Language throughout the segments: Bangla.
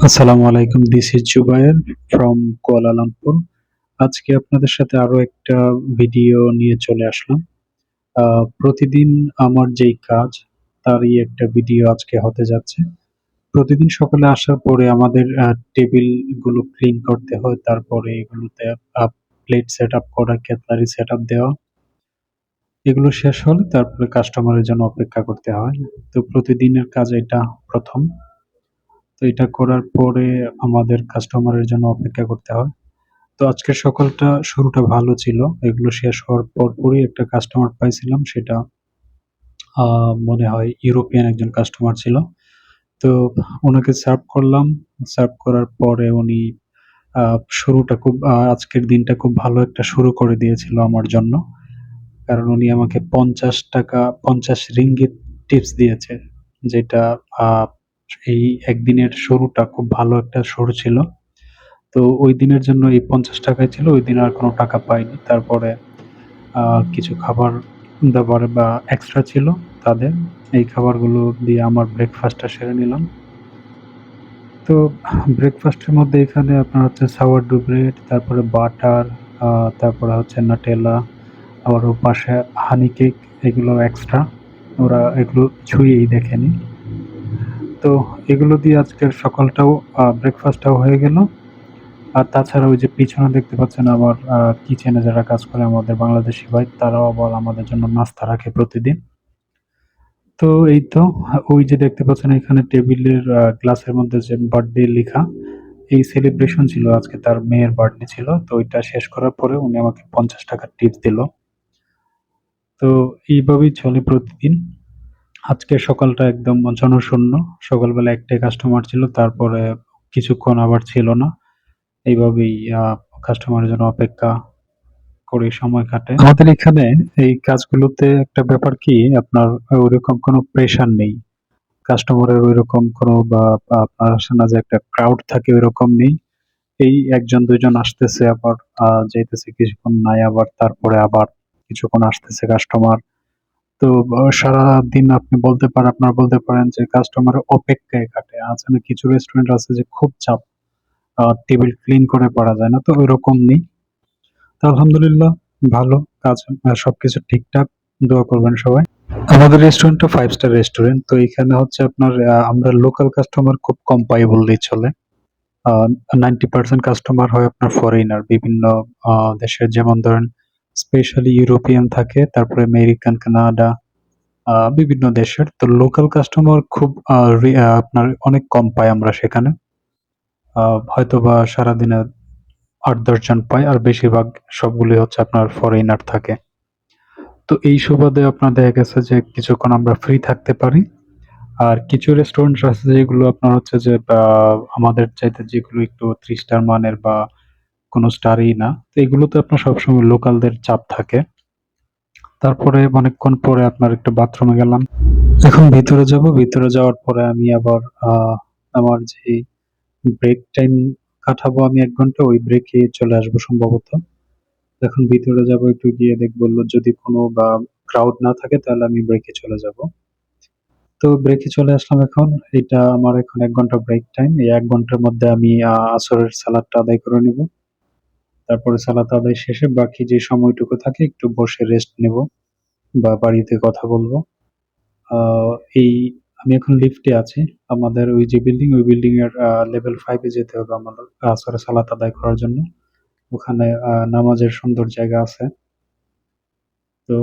আসসালামু আলাইকুম। This is Zubair from Kuala Lumpur. আজকে আপনাদের সাথে আরো একটা ভিডিও নিয়ে চলে আসলাম। প্রতিদিন আমার যেই কাজ তারই একটা ভিডিও আজকে হতে যাচ্ছে। প্রতিদিন সকালে আসার পরে আমাদের টেবিল গুলো ক্লিন করতে হয়। তারপরে এগুলোতে প্লেট সেটআপ করা, কাটলারি সেটআপ দেওয়া। এগুলো শেষ হলে তারপরে কাস্টমারের জন্য অপেক্ষা করতে হয়। তো প্রতিদিনের কাজ এটা ১ম। তো এটা করার পরে আমাদের কাস্টমারের জন্য অপেক্ষা করতে হয়। তো আজকের সকালটা শুরুটা ভালো ছিল। এগুলো শেষ হওয়ার পরপরই একটা কাস্টমার পাইছিলাম। সেটা মনে হয় ইউরোপিয়ান একজন কাস্টমার ছিল। তো উনাকে সার্ভ করলাম। সার্ভ করার পরে উনি শুরুটা খুব আজকের দিনটা খুব ভালো একটা শুরু করে দিয়েছিল আমার জন্য। কারণ উনি আমাকে ৳৫০ টিপস দিয়েছে। যেটা আ এই একদিনের শুরুটা খুব ভালো একটা শুরু ছিল। তো ওই দিনের জন্য এই ৳৫০ ছিল। ওইদিন আর কোনো টাকা পাইনি। তারপরে আ কিছু খাবার-দাবার বা এক্সট্রা ছিল তাদের। এই খাবারগুলো দিয়ে আমার ব্রেকফাস্টটা সেরে নিলাম। তো ব্রেকফাস্টের মধ্যে এখানে আপনার হচ্ছে sourdough ব্রেড, তারপরে বাটার, আ তারপরে হচ্ছে নাটেলা, আবার ওপাশে হানি কেক, এগুলো এক্সট্রা। ওরা এগুলো ছুঁয়েই দেখেনি। তো এগুলো দিয়ে আজকের সকালটাও ব্রেকফাস্টটাও হয়ে গেল। আর তাছাড়া ওই যে পিছনে দেখতে পাচ্ছেন আমার কিচেনে যারা কাজ করে আমাদের বাংলাদেশি ভাই, তারাও আবার আমাদের জন্য নাস্তা রাখে প্রতিদিন। তো এই তো ওই যে দেখতে পাচ্ছেন এখানে টেবিলের গ্লাসের মধ্যে যে বার্থডে লিখা, এই সেলিব্রেশন ছিল, আজকে তার মেয়ের বার্থডে ছিল। তো ওইটা শেষ করার পরে উনি আমাকে ৳৫০ টিপস দিল। তো এইভাবেই চলে প্রতিদিন। আজকের সকালটা একদম জনশূন্য। সকালবেলা একটাই কাস্টমার ছিল, তারপরে কিছুক্ষণ আবার ছিল না। এইভাবেই কাস্টমারের জন্য অপেক্ষা করে সময় কাটে। আমাদের এখানে এই কাজগুলোতে একটা ব্যাপার কি, আপনার ওইরকম কোনো প্রেশার নেই। কাস্টমারের ঐরকম কোনো বা আপনার আসে না যে একটা ক্রাউড থাকে, ওইরকম নেই। এই ১ জন ২ জন আসতেছে, আবার যাইতেছে, কিছুক্ষণ নাই, আবার তারপরে আবার কিছুক্ষণ আসতেছে কাস্টমার। তো সারাদিন আপনারা বলতে পারেন যে কাস্টমারের অপেক্ষায় কাটে। আছে না কিছু রেস্টুরেন্ট আছে যে খুব চাপ, টেবিল ক্লিন করে পারা যায় না। তো ওইরকম নেই। তো আলহামদুলিল্লাহ ভালো কাজ, সবকিছু ঠিকঠাক। দোয়া করবেন সবাই। আমাদের রেস্টুরেন্টটা 5 স্টার রেস্টুরেন্ট। তো এখানে হচ্ছে আপনার আমরা লোকাল কাস্টমার খুব কম পাই বললেই চলে। আ 90% কাস্টমার হয় আপনার ফরেইনার, বিভিন্ন আ দেশের, যেমন ধরেন স্পেশালি ইউরোপিয়ান থাকে, তারপরে আমেরিকান, কানাডা, বিভিন্ন দেশের। তো লোকাল কাস্টমার খুব আপনার অনেক কম পাই আমরা সেখানে। আ হয়তোবা সারাদিনে ৮-১০ জন পাই, আর বেশিরভাগ সবগুলোই হচ্ছে আপনার ফরেইনার থাকে। তো এই সুবাদে আপনার দেখা গেছে যে কিছুক্ষণ আমরা ফ্রি থাকতে পারি। আর কিছু রেস্টুরেন্ট আছে যেগুলো আপনার হচ্ছে যে আমাদের চাইতে যেগুলো একটু ৩ স্টার মানের বা কোনো স্টারই না। তো এগুলোতে আপনার সবসময় লোকালদের চাপ থাকে। তারপরে অনেকক্ষণ পরে আপনার একটু বাথরুমে গেলাম। এখন ভিতরে যাব। ভিতরে যাওয়ার পরে আমি আবার আ আমার যেই ব্রেক টাইম কাটাবো আমি ১ ঘন্টা, ওই ব্রেকে চলে আসবো সম্ভবত। এখন ভিতরে যাব, একটু গিয়ে দেখব যদি কোনো ক্রাউড না থাকে তাহলে আমি ব্রেকে চলে যাব। তো ব্রেকে চলে আসলাম এখন। এটা আমার এখন ১ ঘন্টা ব্রেক টাইম। এই ১ ঘন্টার মধ্যে আমি আসরের সালাতটা আদায় করে নিব। তারপরে সালাত আদায় শেষে বাকি যে সময়টুকু থাকে একটু বসে রেস্ট নেব বা বাড়িতে কথা বলব। আ এই আমি এখন লিফটে আছি। আমাদের ওই যে বিল্ডিং, ওই বিল্ডিং এর লেভেল 5 এ যেতে হবে আমাদের আসরের সালাত আদায় করার জন্য। ওখানে নামাজের সুন্দর জায়গা আছে। তো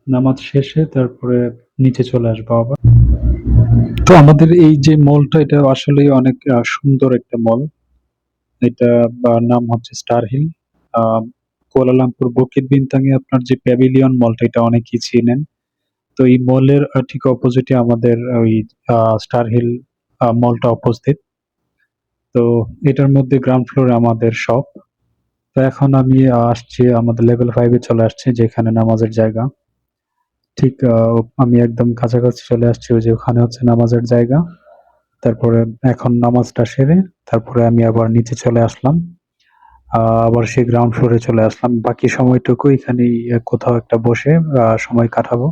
নামাজ শেষে তারপরে নিচে চলে আসবো আবার। তো আমাদের এই যে মলটা, এটা আসলেই অনেক সুন্দর একটা মল। এটা নাম হচ্ছে স্টার হিল। আ কুয়ালালামপুর বুকিত বিনতাং এ আপনার যে প্যাভিলিয়ন মলটা, এটা অনেকেই চিনেন। তো এই মলের ঠিক অপোজিটে আমাদের ওই স্টার হিল মলটা উপস্থিত। তো এটার মধ্যে গ্রাউন্ড ফ্লোরে আমাদের শপ। তো এখন আমি আসছি আমাদের লেভেল 5 এ চলে আসছি, যেখানে নামাজের জায়গা। ঠিক আমি একদম কাছাকাছি চলে আসছি। ওই যে ওখানে হচ্ছে নামাজের জায়গা। তারপরে এখন নামাজটা সেরে তারপরে আমি আবার নিচে চলে আসলাম। আ আবার সেই গ্রাউন্ড ফ্লোরে চলে আসলাম। বাকি সময়টুকু এখানেই কোথাও একটা বসে সময় কাটাবো।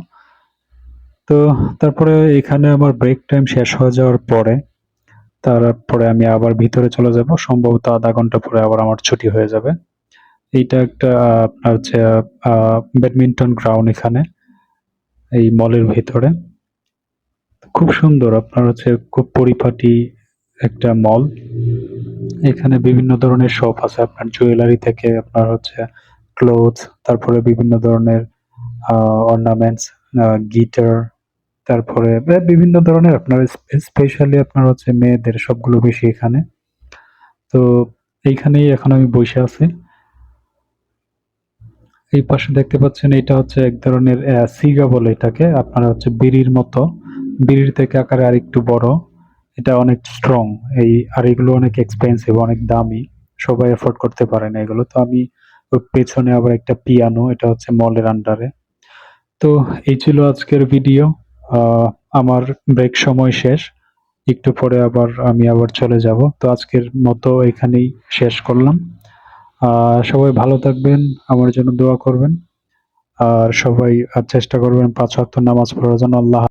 তো তারপরে এখানে আমার ব্রেক টাইম শেষ হয়ে যাওয়ার পরে তারপরে আমি আবার ভিতরে চলে যাব। সম্ভবত ০.৫ ঘন্টা পরে আবার আমার ছুটি হয়ে যাবে। এইটা একটা আপনার হচ্ছে ব্যাডমিন্টন গ্রাউন্ড এখানে, এই মলের ভেতরে। খুব সুন্দর আপনার হচ্ছে খুব পরিপাটি একটা মল। এখানে বিভিন্ন ধরনের শপ আছে আপনার জুয়েলারি থেকে আপনার হচ্ছে ক্লোথস, তারপরে বিভিন্ন ধরনের অর্নামেন্টস, গিটার, তারপরে বিভিন্ন ধরনের আপনার স্পেশালি আপনার হচ্ছে মেয়েদের সবগুলো বেশি এখানে। তো এইখানেই এখন আমি বসে আছি। এই পাশে দেখতে পাচ্ছেন এটা হচ্ছে এক ধরনের সিগা বলে এটাকে। আপনার হচ্ছে বিড়ির মতো, বিড়ির থেকে আকারে আরেকটু বড়। এটা অনেক স্ট্রং। আর এগুলো অনেক এক্সপেন্সিভ, অনেক দামি। সবাই এফোর্ড করতে পারে না এগুলো। তো আমি ওর পেছনে আবার একটা পিয়ানো, এটা হচ্ছে মলের আন্ডারে। তো এই ছিল আজকের ভিডিও। আহ, আমার ব্রেক সময় শেষ। একটু পরে আমি আবার চলে যাব। তো আজকের মতো এখানেই শেষ করলাম। সবাই ভালো থাকবেন, আমার জন্য দোয়া করবেন। আর সবাই চেষ্টা করবেন ৫ ওয়াক্ত নামাজ পড়ার জন্য। আল্লাহ